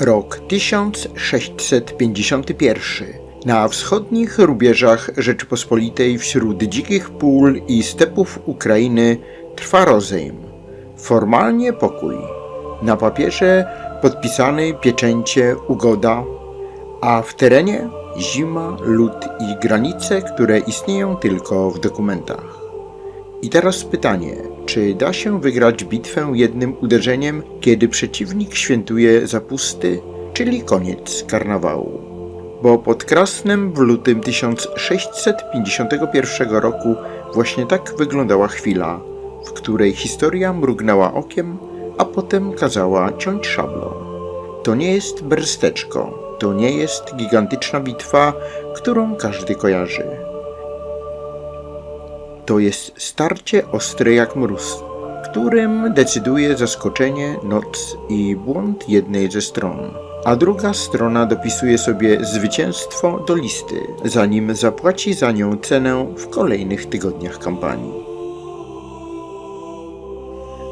Rok 1651. Na wschodnich rubieżach Rzeczypospolitej wśród dzikich pól i stepów Ukrainy trwa rozejm. Formalnie pokój. Na papierze podpisany pieczęcie ugoda, a w terenie zima, lód i granice, które istnieją tylko w dokumentach. I teraz pytanie, czy da się wygrać bitwę jednym uderzeniem, kiedy przeciwnik świętuje zapusty, czyli koniec karnawału? Bo pod Krasnem w lutym 1651 roku właśnie tak wyglądała chwila, w której historia mrugnęła okiem, a potem kazała ciąć szablą. To nie jest Bersteczko, to nie jest gigantyczna bitwa, którą każdy kojarzy. To jest starcie ostre jak mróz, którym decyduje zaskoczenie, noc i błąd jednej ze stron, a druga strona dopisuje sobie zwycięstwo do listy, zanim zapłaci za nią cenę w kolejnych tygodniach kampanii.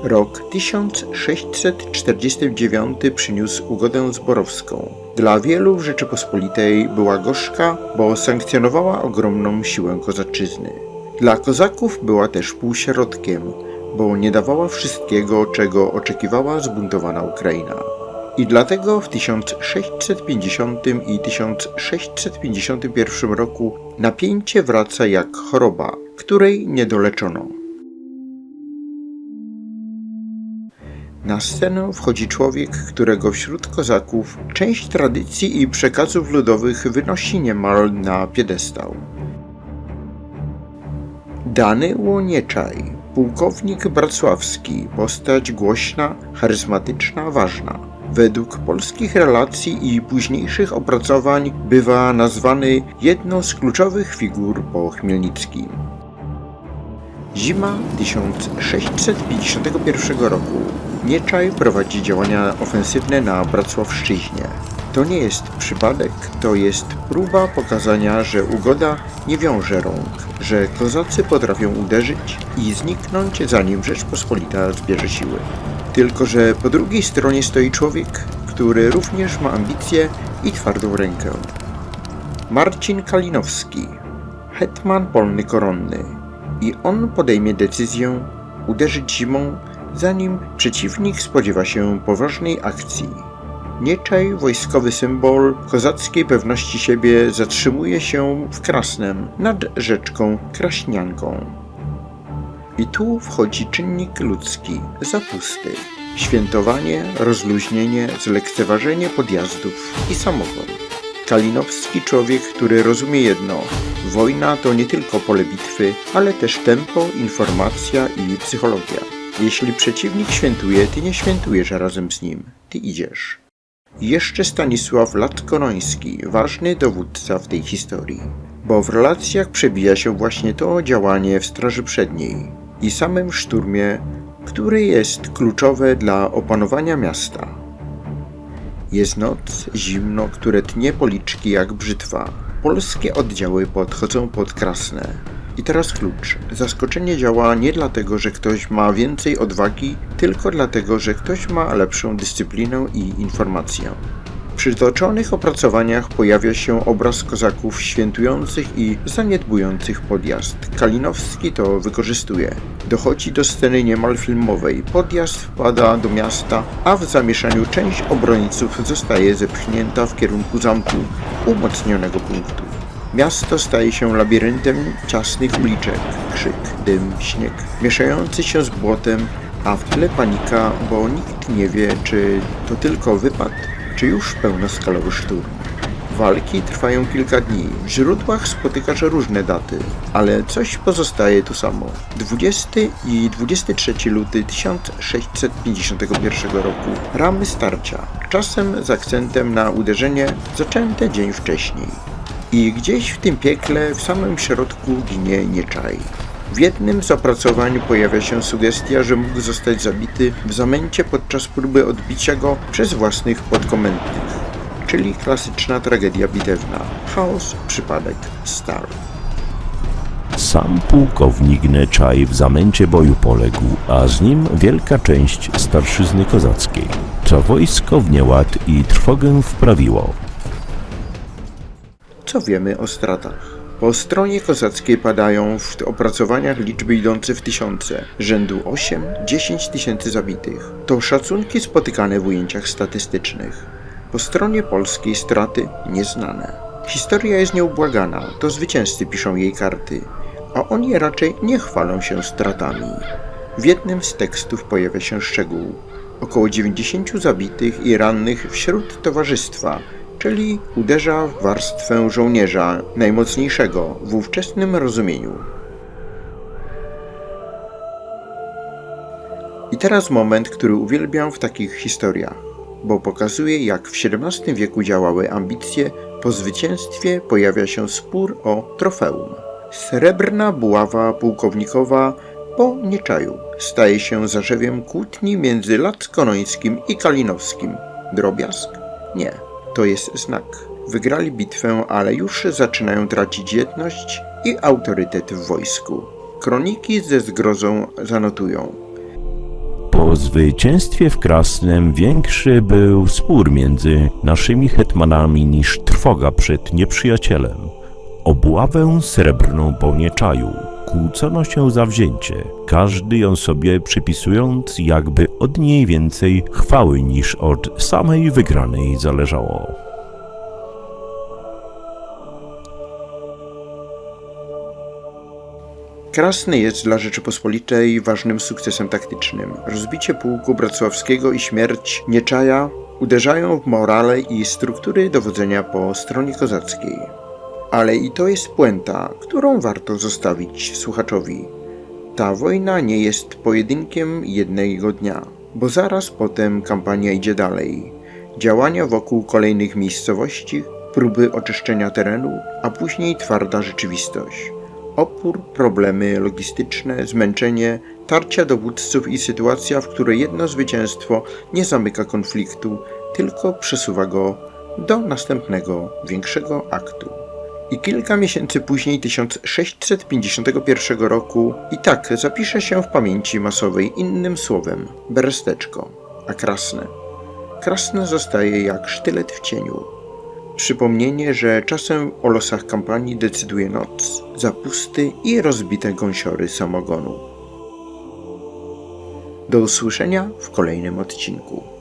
Rok 1649 przyniósł ugodę zborowską. Dla wielu w Rzeczypospolitej była gorzka, bo sankcjonowała ogromną siłę kozaczyzny. Dla kozaków była też półśrodkiem, bo nie dawała wszystkiego, czego oczekiwała zbuntowana Ukraina. I dlatego w 1650 i 1651 roku napięcie wraca jak choroba, której nie doleczono. Na scenę wchodzi człowiek, którego wśród kozaków część tradycji i przekazów ludowych wynosi niemal na piedestał. Danyło Nieczaj, pułkownik bracławski, postać głośna, charyzmatyczna, ważna. Według polskich relacji i późniejszych opracowań bywa nazwany jedną z kluczowych figur po Chmielnickim. Zima 1651 roku. Nieczaj prowadzi działania ofensywne na Bracławszczyźnie. To nie jest przypadek, to jest próba pokazania, że ugoda nie wiąże rąk, że kozacy potrafią uderzyć i zniknąć, zanim Rzeczpospolita zbierze siły. Tylko że po drugiej stronie stoi człowiek, który również ma ambicje i twardą rękę. Marcin Kalinowski, hetman polny koronny. I on podejmie decyzję uderzyć zimą, zanim przeciwnik spodziewa się poważnej akcji. Nieczaj, wojskowy symbol kozackiej pewności siebie, zatrzymuje się w Krasnem nad rzeczką Kraśnianką. I tu wchodzi czynnik ludzki, zapusty, świętowanie, rozluźnienie, zlekceważenie podjazdów i samowol. Kalinowski człowiek, który rozumie jedno: wojna to nie tylko pole bitwy, ale też tempo, informacja i psychologia. Jeśli przeciwnik świętuje, ty nie świętujesz razem z nim, ty idziesz. I jeszcze Stanisław Lat-Konoński, ważny dowódca w tej historii, bo w relacjach przebija się właśnie to działanie w straży przedniej i samym szturmie, który jest kluczowe dla opanowania miasta. Jest noc, zimno, które tnie policzki jak brzytwa. Polskie oddziały podchodzą pod Krasne. I teraz klucz. Zaskoczenie działa nie dlatego, że ktoś ma więcej odwagi, tylko dlatego, że ktoś ma lepszą dyscyplinę i informację. W przytoczonych opracowaniach pojawia się obraz kozaków świętujących i zaniedbujących podjazd. Kalinowski to wykorzystuje. Dochodzi do sceny niemal filmowej. Podjazd wpada do miasta, a w zamieszaniu część obrońców zostaje zepchnięta w kierunku zamku, umocnionego punktu. Miasto staje się labiryntem ciasnych uliczek. Krzyk, dym, śnieg, mieszający się z błotem, a w tle panika, bo nikt nie wie, czy to tylko wypad, czy już pełnoskalowy szturm. Walki trwają kilka dni. W źródłach spotykasz różne daty, ale coś pozostaje tu samo. 20 i 23 luty 1651 roku. Ramy starcia. Czasem z akcentem na uderzenie zaczęte dzień wcześniej. I gdzieś w tym piekle, w samym środku ginie Nieczaj. W jednym z opracowań pojawia się sugestia, że mógł zostać zabity w zamęcie podczas próby odbicia go przez własnych podkomendnych, czyli klasyczna tragedia bitewna. Chaos, przypadek, stal. Sam pułkownik Nieczaj w zamęcie boju poległ, a z nim wielka część starszyzny kozackiej. co wojsko w nieład i trwogę wprawiło. Co wiemy o stratach? Po stronie kozackiej padają w opracowaniach liczby idące w tysiące, rzędu 8–10 tysięcy zabitych. To szacunki spotykane w ujęciach statystycznych. Po stronie polskiej straty nieznane. Historia jest nieubłagana, to zwycięzcy piszą jej karty, a oni raczej nie chwalą się stratami. W jednym z tekstów pojawia się szczegół. Około 90 zabitych i rannych wśród towarzystwa, czyli uderza w warstwę żołnierza najmocniejszego w ówczesnym rozumieniu. I teraz moment, który uwielbiam w takich historiach, bo pokazuje, jak w XVII wieku działały ambicje. Po zwycięstwie pojawia się spór o trofeum. Srebrna buława pułkownikowa po Nieczaju staje się zarzewiem kłótni między Lackonońskim i Kalinowskim. Drobiazg? Nie. To jest znak. Wygrali bitwę, ale już zaczynają tracić jedność i autorytet w wojsku. Kroniki ze zgrozą zanotują: Po zwycięstwie w Krasnem większy był spór między naszymi hetmanami niż trwoga przed nieprzyjacielem. O buławę srebrną po Nieczaju kłócono się za wzięcie, każdy ją sobie przypisując, jakby od niej więcej chwały niż od samej wygranej zależało. Krasny jest dla Rzeczypospolitej ważnym sukcesem taktycznym. Rozbicie pułku Bratysławskiego i śmierć Nieczaja uderzają w morale i struktury dowodzenia po stronie kozackiej. Ale i to jest puenta, którą warto zostawić słuchaczowi. Ta wojna nie jest pojedynkiem jednego dnia, bo zaraz potem kampania idzie dalej. Działania wokół kolejnych miejscowości, próby oczyszczenia terenu, a później twarda rzeczywistość. Opór, problemy logistyczne, zmęczenie, tarcia dowódców i sytuacja, w której jedno zwycięstwo nie zamyka konfliktu, tylko przesuwa go do następnego, większego aktu. I kilka miesięcy później, 1651 roku, i tak zapisze się w pamięci masowej innym słowem – Beresteczko, a Krasne. Krasne zostaje jak sztylet w cieniu. Przypomnienie, że czasem o losach kampanii decyduje noc, zapusty i rozbite gąsiory samogonu. Do usłyszenia w kolejnym odcinku.